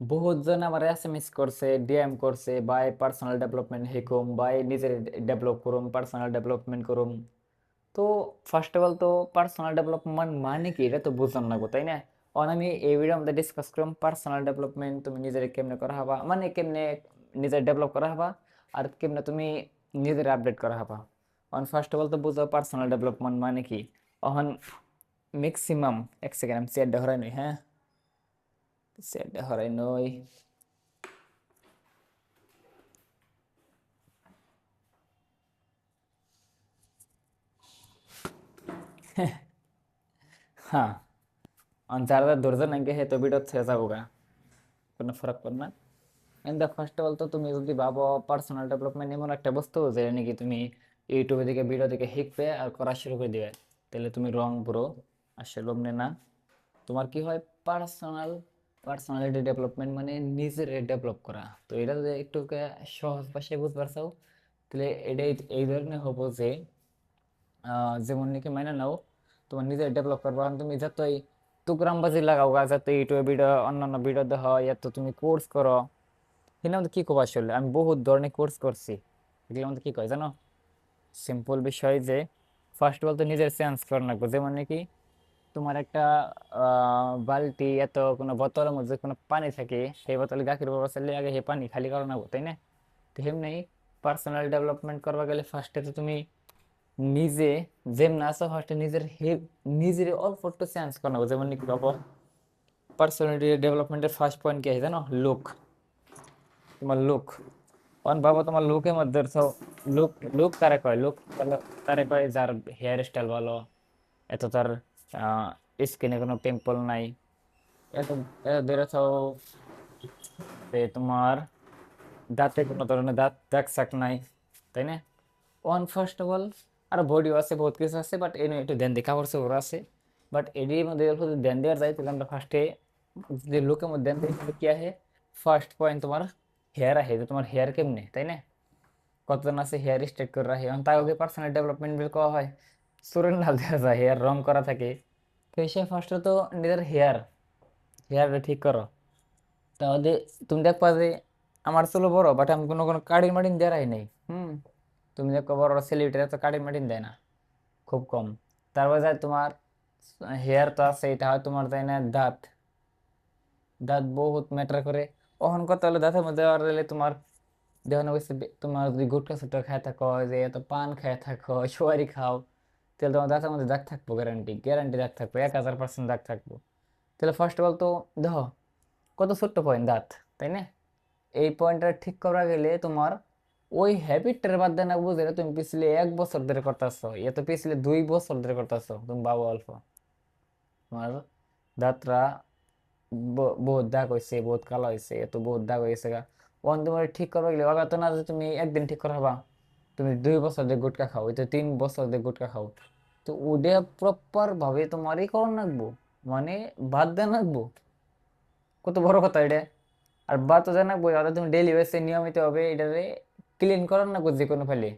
বহুত জন আমার এসএমএস করছে, ডিএম করছে, ভাই পার্সোনাল ডেভেলপমেন্ট শিখুম, ভাই নিজের ডেভেলপ করুম, পার্সোনাল ডেভেলপমেন্ট করুম। তো ফার্স্ট অফ অল তো পার্সোনাল ডেভেলপমেন্ট মানে কি এটা তো বুঝলাম না গো, তাই না? অন আমি এই ভিডিও মধ্যে ডিসকাস করলাম পার্সোনাল ডেভেলপমেন্ট, তুমি নিজের কেমনে করা হবা, মানে কেমনে নিজের ডেভেলপ করা হবা, আর কেমনে তুমি নিজের আপডেট করা হবা। অন ফার্স্ট অফ অল তো বুঝো পার্সোনাল ডেভেলপমেন্ট মানে কি। অহন ম্যাক্সিমাম এক সেকেন্ড আমি চেয়ারটা হরাই নই, হ্যাঁ চেয়ারটা হরাই নই। হ্যাঁ, অন যারা ধৈর্য নাকি হে তো ভিডিও ছেড়ে যাবো গা, কোনো ফরক পড়ে না। And the first of all তো তুমি যদি ভাবো পার্সোনাল ডেভেলপমেন্ট এমন একটা বস্তু যে নাকি তুমি ইউটিউবে থেকে ভিডিও থেকে শিখবে আর করা শুরু করে দিবে, তাহলে তুমি রং ব্রো। আসলে অমনে না। তোমার কি হয়, পার্সোনাল পার্সোনালিটি ডেভেলপমেন্ট মানে নিজের ডেভেলপ করা। তো এটা যদি একটু সহজ ভাষায় বুঝতে পারছো, তাহলে এটাই এই ধরনের হবো যে যেমন নাকি মাইনে নাও, তোমার নিজের ডেভেলপ করবা, তুমি যতই তুকরামবাজি লাগাও গা, যত ইউটিউবে ভিডিও অন্যান্য ভিডিও দেখো, এত তুমি কোর্স করো, এগুলো আমাদের কি কবা, আসলে আমি বহুত ধরনের কোর্স করছি। এগুলো আমাদের কি কয় জানো, সিম্পল বিষয় যে ফার্স্ট অফ অল তো নিজের চেঞ্জ করা লাগবে। যেমন নাকি তোমার একটা বালতি এত কোনো বোতলের মধ্যে কোনো পানি থাকে, সেই বোতলে গাখির বাবা চাইলে আগে সেই পানি খালি করা লাগবো, তাই না? তো এমনি পার্সোনাল ডেভেলপমেন্ট করবা গেলে ফার্স্টে তো তুমি নিজে যেমন আছো ফার্স্টে নিজের অল্প একটু চেঞ্জ করা লাগবে। যেমন নাকি বাবা পার্সোনালিটি ডেভেলপমেন্টের ফার্স্ট পয়েন্ট কি আছে জানো, লুক। তোমার লুক, অন বাবা তোমার লুকের মধ্যে তো লুক, লুক কারে কয়, লুক তারে কয় যার হেয়ার স্টাইল ভালো, এত তার স্কিনে কোনো পিম্পল নাই, এত এত ধরে তো তোমার দাঁতে কোনো ধরনের দাগ সাক নাই, তাই না? ওয়ান ফার্স্ট অফ অল আর বডিও আছে, বহুত কিছু আছে, বাট এই একটু ধ্যান দেখা পড়ছে ওরা আছে। বাট এটির মধ্যে অল্প যদি ধ্যান দেওয়া যায় তাহলে আমরা ফার্স্টে যে লুকের মধ্যে ধ্যান দিই তাহলে কি আহে, ফার্স্ট পয়েন্ট তোমার হেয়ার আহে, যে তোমার হেয়ার কেমনে, তাই না? কতজন আছে হেয়ার স্ট্রেট করে রাখে, এখন তাকে পার্সোনাল ডেভেলপমেন্ট বের করা হয়। চুলের নাল দেওয়া যায়, হেয়ার রং করা থাকে। তো এসে ফার্স্ট তো নিজের হেয়ার হেয়ার ঠিক করো। তাহলে তুমি দেখবা যে আমার চুল বড়, বাট আমি কোনো কোনো কাটিং মাটিং দেওয়াই নেই। হুম, তুমি দেখো বড় বড় সেলিব্রিটিরা তো কাটিং মাটিং দেয় না, খুব কম। তারপর যায় তোমার হেয়ার তো আছে, এটা হয় তোমার তাই না, দাঁত। দাঁত বহুত ম্যাটার করে। অহন কথা হলো দাঁতের মধ্যে আর হলে তোমার দেখানো গেছে তোমার যদি গুটকা সুটকা খায় থাকো, যে এত পান খায় থাকো, সুপারি খাও, তাহলে তোমার দাঁতের মধ্যে দাগ থাকবো, গ্যারান্টি গ্যারান্টি দাগ থাকবো, 1000% দাগ থাকবো। তাহলে ফার্স্ট অফ অল তো দেখো কত ছোট্ট পয়েন্ট দাঁত, তাই না? এই পয়েন্টটা ঠিক করা গেলে তোমার ওই হ্যাবিটটার বাদ দেনা বুঝে তুমি পিছলে 1 বছর ধরে করতেছো, এত পিছলে 2 বছর ধরে করতেছো, তুমি বাবু অল্প তোমার দাঁতরা বহুত দাগ হয়েছে, বহুত কালো হয়েছে, এত বহুত দাগ হয়েছে গা। ওখান তোমার ঠিক করবা গেলে ওটা তো না যে তুমি একদিন ঠিক করা হবা। তুমি 2 বছর ধরে গুটকা খাও, ওই তো 3 বছর ধরে গুটকা খাও। তো ওটা প্রপার ভাবে তোমারই করার লাগবো, মানে বাদ দেন লাগবো। কত বড় কথা এটা। আর বাদ তো জানাবো, ওটা তুমি ডেইলি বেসে নিয়মিত হবে এটারে ক্লিন করার লাগবো যে কোনো ফেলে।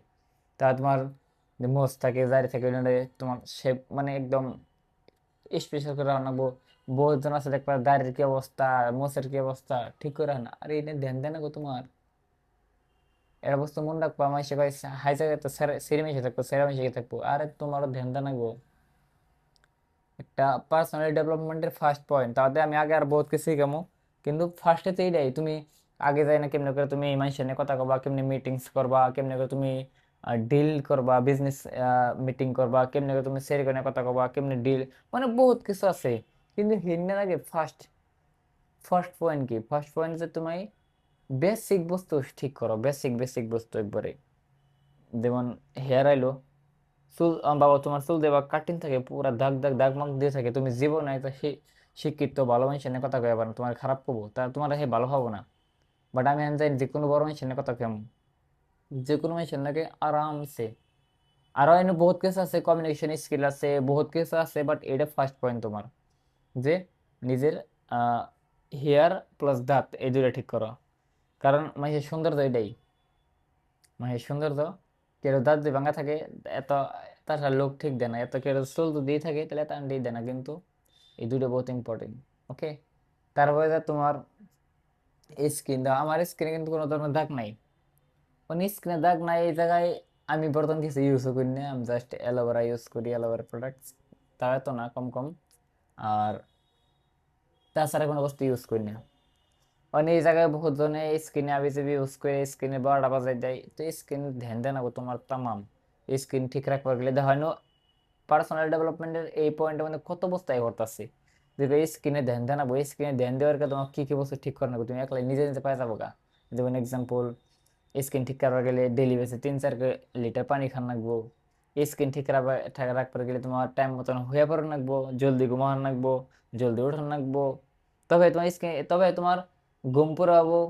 তা তোমার যে মোজ থাকে জারি থাকে ওইটারে তোমার শেপ মানে একদম স্পেশাল করে রান্নাবো। বহুত জন আছে দেখবা দাড়ির কি অবস্থা, মোছের কি অবস্থা, ঠিক করে না, আরে এটা ধ্যান দেয় না গো তোমার। এর অবস্থা মনে রাখবো, আমার সে ভাই হাই জায়গায় তো সেরে মিশে থাকবো, সেরা মিশে থাকবো, আরে তোমারও ধ্যান দেয় না গো। একটা পার্সোনাল ডেভেলপমেন্টের ফার্স্ট পয়েন্ট, তাতে আমি আগে আর বহুত কিছু শিখামো, কিন্তু ফার্স্টে তো এইটাই তুমি আগে যাই না কেমনে করে তুমি এই মানুষের নিয়ে কথা কবা, কেমনে মিটিংস করবা, কেমনে করে তুমি ডিল করবা, বিজনেস মিটিং করবা, কেমনে করে তুমি সের করে কথা কবা, কেমনে ডিল, মানে বহুত কিছু আছে। কিন্তু হিন্নের আগে ফার্স্ট ফার্স্ট পয়েন্ট কি, ফার্স্ট পয়েন্ট যে তুমি বেসিক বস্তু ঠিক করো, বেসিক বেসিক বস্তু একবারে। যেমন হেয়ার আইলো, চুল বাবা তোমার চুল দেবা কাটিং থাকে, পুরা দাগ দাগ দাগ মাগ দিয়ে থাকে, তুমি জীবন একটা শিক্ষিত ভালো মানুষের নিয়ে কথা কইবা না, তোমার খারাপ করবো, তা তোমার হে ভালো হবো না। বাট আমি জানি যে কোনো বড় মানুষের নিয়ে কথা কেমন, যে কোনো মানুষের নাকি আরামসে। আরো এনে বহুত কিছু আছে, কমিউনিকেশন স্কিল আছে, বহুত কিছু আছে, বাট এটা ফার্স্ট পয়েন্ট তোমার, যে নিজের হেয়ার প্লাস দাঁত এই দুইটা ঠিক করো। কারণ মানুষের সৌন্দর্য এটাই, মানুষের সৌন্দর্য। কেউ দাঁত দিয়ে ভাঙা থাকে, এত তাছাড়া লোক ঠিক দেয় না, এত কেউ চুল তো দিয়ে থাকে তাহলে এত দেয় না, কিন্তু এই দুটো বহুত ইম্পর্টেন্ট। ওকে, তারপরে যা তোমার স্ক্রিন দাও, আমার স্ক্রিনে কিন্তু কোনো ধরনের দাগ নাই, মানে স্ক্রিনে দাগ নাই এই জায়গায়। আমি বর্তমান কিছু ইউজও করি না, আমি জাস্ট অ্যালোভেরা ইউজ করি, অ্যালোভেরা প্রোডাক্টস, তা তো না, কম কম। আর তাছাড়া কোনো বস্তু ইউজ করি না। মানে এই জায়গায় বহুত জনে স্ক্রিনে আবিজাবি ইউজ করে স্ক্রিনে 12টা বাজাই দেয়, তো স্ক্রিন ধ্যান দেন না তোমার তামাম স্ক্রিন ঠিক রাখবার গেলে দেখা হয় না। পার্সোনাল ডেভেলপমেন্টের এই পয়েন্টের মধ্যে কত বস্তায় করতেছে, যে স্ক্রিনে ধ্যান দেন না, স্ক্রিনে ধ্যান দেওয়ার কাছে তোমার কি কি বস্তু ঠিক করে নেবো, তুমি একলা নিজে নিজে পাই যাবো গা। যেমন এক্সাম্পল, স্ক্রিন ঠিক করবার গেলে ডেইলি বেসে 3-4 লিটার পানি খান লাগবো। স্ক্রিন ঠিক রাখবার গেলে তোমার টাইম মতন হয়ে পড়ান লাগবো, জলদি ঘুমানো লাগবো, জলদি উঠান লাগবো, তবে তোমার স্ক্রিন, তবে তোমার ঘুম পুরাবো।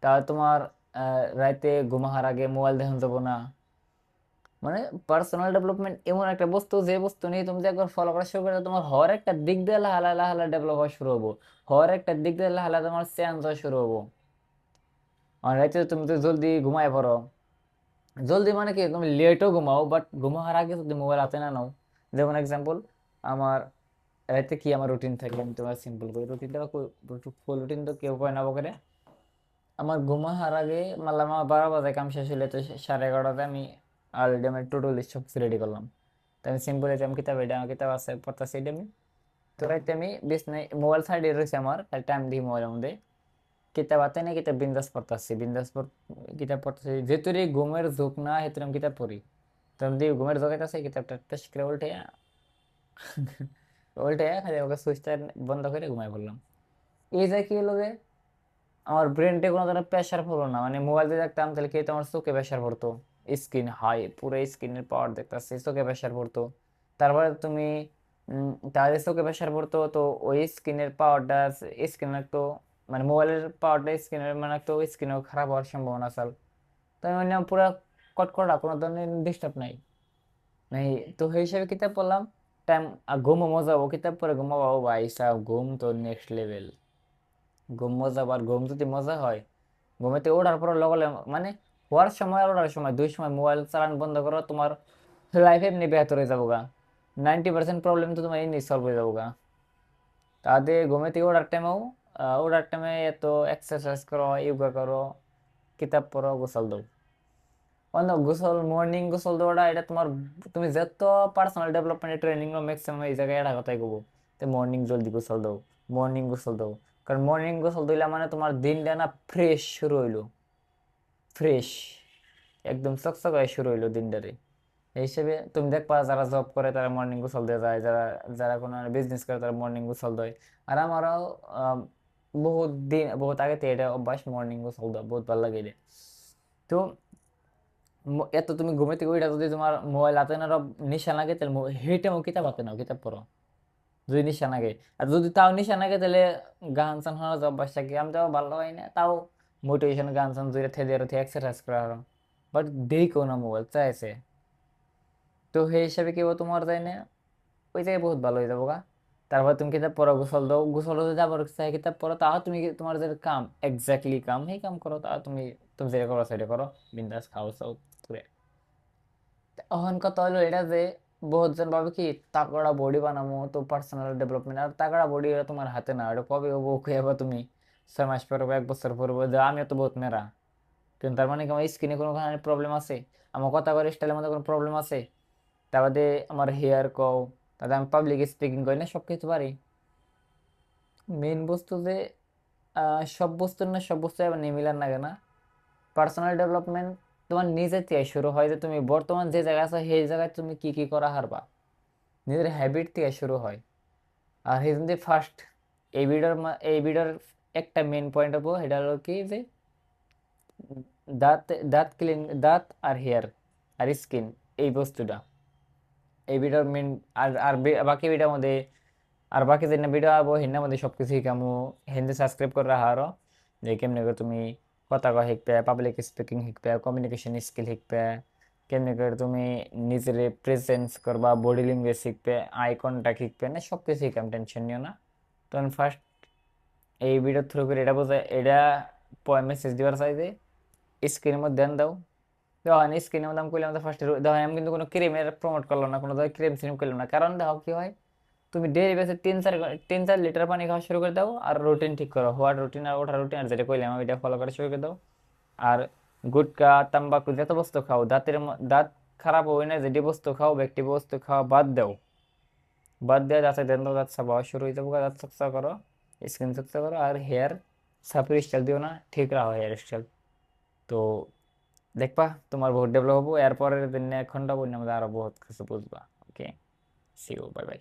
তাহলে তোমার রাতে ঘুমাহার আগে মোবাইল দেখান যাবো না। মানে পার্সোনাল ডেভেলপমেন্ট এমন একটা বস্তু, যে বস্তু নিয়ে তুমি যে একবার ফলো করা শুরু করে তোমার হওয়ার একটা দিক দিয়ে লাহালা লাহালা ডেভেলপ হওয়া শুরু হবো, হওয়ার একটা দিক দিয়ে লাহালা তোমার চেঞ্জ হওয়া শুরু হবো। আর রাতে তুমি তো জলদি ঘুমায় পড়ো, জলদি মানে কি তুমি লেটও ঘুমাও, বাট ঘুমানোর আগে যদি মোবাইল হাতে না নাও। যেমন এক্সাম্পল, আমার রাতে কি আমার রুটিন থাকে, আমি তোমার সিম্পল করি রুটিনটা, ফুল রুটিন তো কেউ কয় না বকে। আমার ঘুমানোর আগে মানলাম আমার 12 বাজে কাম শেষ হলে, তো 11:30টায় আমি অলরেডি আমার টু ডু লিস্ট সব রেডি করলাম। তো আমি সিম্পল আমি কিতাব, এটা আমার কিতাব আছে পড়তেছি, এটা আমি তো রাইতে আমি বিছনায় মোবাইল সাইডে রয়েছে আমার, টাইম দিই মোবাইলের মধ্যে কিতাব হাতে না, কিতাব বিন্দাস পড়তেছি, কিতাব পড়তেছি, যেহেতু ঘুমের ঝোঁক না হেতু আমি কিতাব পড়ি। তো আমি দিয়ে ঘুমের ঝোঁক আছে, কিতাবটা টেস্ট করে উল্টে উল্টে খালি ওকে সুইচটা বন্ধ করে ঘুমাই পড়লাম। এই যে কি হলো, আমার ব্রেনটে কোনো ধরনের প্রেশার পড়লো না, মানে মোবাইল দিয়ে দেখতাম তাহলে কি হতো, আমার চোখে প্রেশার পড়তো, স্ক্রিন হাই পুরো স্ক্রিনের পাওয়ার দেখতেছি, চোখে প্রেশার পড়তো। তারপরে তুমি তাহলে চোখে প্রেশার পড়তো, তো ওই স্ক্রিনের পাওয়ারটা, স্ক্রিন একটু মানে মোবাইলের পাওয়ারটা স্ক্রিনের মানে একটু স্ক্রিনও খারাপ হওয়ার সম্ভাবনা আছে। তো আমি মানে পুরো কটকটা, কোনো ধরনের ডিস্টার্ব নাই নাই। তো সেই হিসাবে কিতাব পড়লাম, টাইম ঘুমও মজা হবো, কিতাব পরে ঘুমাবো, ভাই সাহেব ঘুম তো নেক্সট লেভেল। ঘুম মজা, আর ঘুম যদি মজা হয়, ঘুমাতে ওঠার পর লগে লগে মানে হওয়ার সময় আর ওঠার সময় দুই সময় মোবাইল চালান বন্ধ করো, তোমার লাইফ এমনি বেহতর হয়ে যাবো গা। 90% প্রবলেম তো তোমার এমনি সলভ হয়ে যাবো গা। তাদের ঘুমাতে ওঠার টাইমে এত এক্সারসাইজ করো, ইয়োগা করো, কিতাব পড়ো, গোসল দাও। অন্য গোসল, মর্নিং গোসল দেওয়াটা এটা তোমার, তুমি যত পার্সোনাল ডেভেলপমেন্ট ট্রেনিং ম্যাক্সিমাম এই জায়গায় এটা কথাই কব, তো মর্নিং জলদি গোসল দাও, মর্নিং গোসল দাও। কারণ মর্নিং গোসল দিলে মানে তোমার দিনটা না ফ্রেশ শুরু হইলো, ফ্রেশ একদম চকচক হয়ে শুরু হইলো দিনটারে। এই হিসেবে তুমি দেখবা যারা জব করে তারা মর্নিং গোসল দিয়ে যায়, যারা যারা কোনো বিজনেস করে তারা মর্নিং গোসল দেয়। আর আমারও আম, বহুত দিন বহুত আগে থেকে এটা অভ্যাস, মর্নিং গোসল দেওয়া বহুত ভালো লাগে এটা। তো এত তুমি ঘুমাইতে ওইটা যদি তোমার মোবাইল হাতে না নিশা লাগে, তাহলে হেঁটে কিতাব হাতে নাও, কিতাব পড়ো যদি নিশা লাগে। আর যদি তাও নিশা লাগে তাহলে গান চান শোনার যে অভ্যাস থাকে, আমি তাও ভালো হয় না, তাও মোটিভেশন গান চান জুড়ে থেদে এক্সারসাইজ করা হয়, বাট দেখো না মোবাইল চাইছে। তো সেই হিসাবে কি হবো তোমার তাই না, ওই জায়গায় বহুত ভালো হয়ে যাবো গা। তারপর তুমি কিতাব পড়ো, গোসল দাও, গোসল হতে যাবার চাই কিতাব পড়ো, তাও তুমি তোমার যে কাম এক্স্যাক্টলি কাম সেই কাম করো, তা তুমি তুমি যেটা করো সেটা করো, বিন্দাস খাও চাও ঘুরে। এখন কথা হলো এটা যে বহুতজন ভাবে কি তাগড়া বডি বানাবো, তো পার্সোনাল ডেভেলপমেন্ট, আর তাগড়া বডি তোমার হাতে না, এটা কবে হবো খুঁজে তুমি 6 মাস পর হবো, 1 বছর পর হবো, যে আমি তো বহুত মেরা। কিন্তু তার মানে কি আমার স্কিনে কোনো প্রবলেম আছে, আমার কথা করার স্টাইলের মধ্যে কোনো প্রবলেম আছে, তার বাদে আমার হেয়ার কও, তাতে আমি পাবলিক স্পিকিং করি না, সব কিছু পারি। মেইন বস্তু যে সব বস্তু না, সব বস্তু আবার নিয়ে মিলার লাগে না। পার্সোনাল ডেভেলপমেন্ট তোমার নিজে থেকে শুরু হয়, যে তুমি বর্তমান যে জায়গায় আছো সেই জায়গায় তুমি কি কি করা হারবা, নিজের হ্যাবিট থেকে শুরু হয়। আর এই যে ফার্স্ট এই ভিডিওর একটা মেইন পয়েন্ট হবো, এটা হলো কি যে দাঁত দাঁত ক্লিন, দাঁত আর হেয়ার আর স্কিন, এই বস্তুটা এই ভিডিওর মেইন। বাকি ভিডিওর মধ্যে, আর বাকি যে ভিডিও আবো হিন্নার মধ্যে সবকিছু শিখামু। হিন্দি সাবস্ক্রাইব করে রাখা আরো, যে কেমনে করে তুমি কথা কওয়া শিখবে, পাবলিক স্পিকিং শিখবে, কমিউনিকেশন স্কিল শিখবে, কেমনে করে তুমি নিজের প্রেজেন্স করবা, বডি ল্যাঙ্গুয়েজ শিখবে, আই কন্টাক্ট শিখবে, না সব কিছু শিখাম, টেনশন নিও না। তখন ফার্স্ট এই ভিডিও থ্রু করে এটা বোঝায়, এটা মেসেজ দিবার চাই যে স্ক্রিনের মধ্যে ধ্যান দাও। দেখেন স্ক্রিনের মধ্যে আমি করলাম, ফার্স্ট দেখেন আমি কিন্তু কোনো ক্রিমের প্রমোট করলাম না, কোনো ক্রিম সিম করলাম না, কারণ দেখো কি হয়, তুমি ডেইলি বেসে 3-4 লিটার পানি খাওয়া শুরু করে দাও, আর রুটিন ঠিক করো, হওয়ার রুটিন আর ওঠার রুটিন, আর যেটা কইলাম আমি এটা ফলো করা শুরু করে দাও। আর গুটকা তাম্বাকু যত বস্তু খাও, দাঁত খারাপ হয় না, যেটি বস্তু খাও, ব্যক্তি বস্তু খাওয়া বাদ দাও। বাদ দেওয়া যাচ্ছে দেন, দাঁত সাফা হওয়া শুরু হয়ে যাবো, দাঁত চকচকা করো, স্কিন চকচকা করো, আর হেয়ার সাপের স্টাইল দিও না, ঠিক রাখো হেয়ার স্টাইল। তো দেখবা তোমার বহুত ডেভেলপ হবো, এরপরের দিন 1 ঘন্টা বই না, আরো বহুত কিছু বুঝবা। ওকে, সি ইউ, বাই বাই।